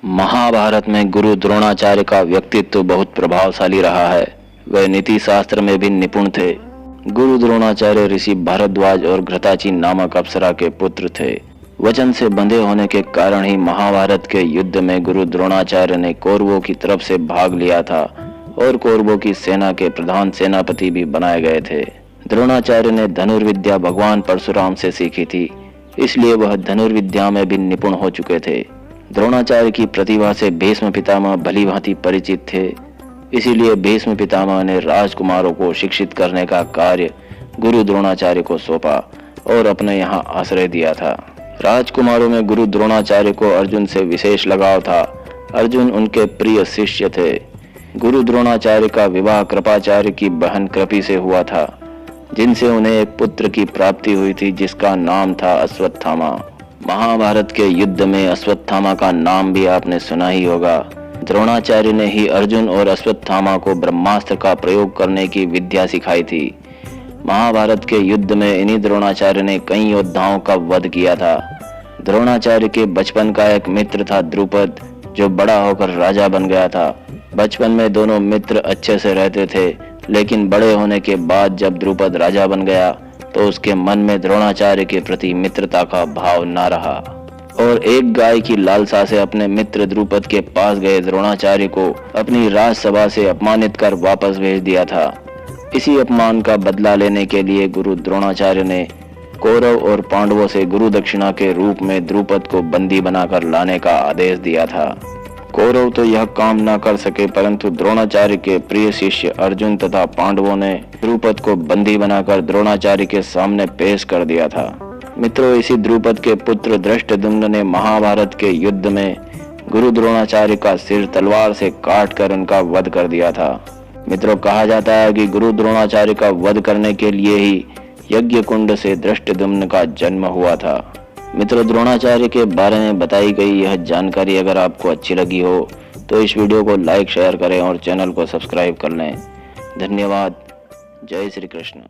महाभारत में गुरु द्रोणाचार्य का व्यक्तित्व बहुत प्रभावशाली रहा है। वह नीति शास्त्र में भी निपुण थे। गुरु द्रोणाचार्य ऋषि भारद्वाज और घृताची नामक अप्सरा के पुत्र थे। वचन से बंधे होने के कारण ही महाभारत के युद्ध में गुरु द्रोणाचार्य ने कौरवों की तरफ से भाग लिया था और कौरवों की सेना के प्रधान सेनापति भी बनाए गए थे। द्रोणाचार्य ने धनुर्विद्या भगवान परशुराम से सीखी थी, इसलिए वह धनुर्विद्या में भी निपुण हो चुके थे। द्रोणाचार्य की प्रतिभा से भीष्म पितामह भली भांति परिचित थे, इसीलिए भीष्म पितामह ने राजकुमारों को शिक्षित करने का कार्य गुरु द्रोणाचार्य को सौंपा और अपने यहाँ आश्रय दिया था। राजकुमारों में गुरु द्रोणाचार्य को अर्जुन से विशेष लगाव था। अर्जुन उनके प्रिय शिष्य थे। गुरु द्रोणाचार्य का विवाह कृपाचार्य की बहन कृपि से हुआ था, जिनसे उन्हें एक पुत्र की प्राप्ति हुई थी जिसका नाम था अश्वत्थामा। महाभारत के युद्ध में अश्वत्थामा का नाम भी आपने सुना ही होगा। द्रोणाचार्य ने ही अर्जुन और अश्वत्थामा को ब्रह्मास्त्र का प्रयोग करने की विद्या सिखाई थी। महाभारत के युद्ध में इन्हीं द्रोणाचार्य ने कई योद्धाओं का वध किया था। द्रोणाचार्य के बचपन का एक मित्र था द्रुपद, जो बड़ा होकर राजा बन गया था। बचपन में दोनों मित्र अच्छे से रहते थे, लेकिन बड़े होने के बाद जब द्रुपद राजा बन गया तो उसके मन में द्रोणाचार्य के प्रति मित्रता का भाव न रहा और एक गाय की लालसा से अपने मित्र द्रुपद के पास गए द्रोणाचार्य को अपनी राजसभा से अपमानित कर वापस भेज दिया था। इसी अपमान का बदला लेने के लिए गुरु द्रोणाचार्य ने कौरव और पांडवों से गुरु दक्षिणा के रूप में द्रुपद को बंदी बनाकर लाने का आदेश दिया था। कौरव तो यह काम न कर सके, परंतु द्रोणाचार्य के प्रिय शिष्य अर्जुन तथा पांडवों ने द्रुपद को बंदी बनाकर द्रोणाचार्य के सामने पेश कर दिया था। मित्रों, इसी द्रुपद के पुत्र धृष्टद्युम्न ने महाभारत के युद्ध में गुरु द्रोणाचार्य का सिर तलवार से काटकर उनका वध कर दिया था। मित्रों, कहा जाता है कि गुरु द्रोणाचार्य का वध करने के लिए ही यज्ञ कुंड से धृष्टद्युम्न का जन्म हुआ था। मित्रों, द्रोणाचार्य के बारे में बताई गई यह जानकारी अगर आपको अच्छी लगी हो तो इस वीडियो को लाइक शेयर करें और चैनल को सब्सक्राइब कर लें। धन्यवाद। जय श्री कृष्ण।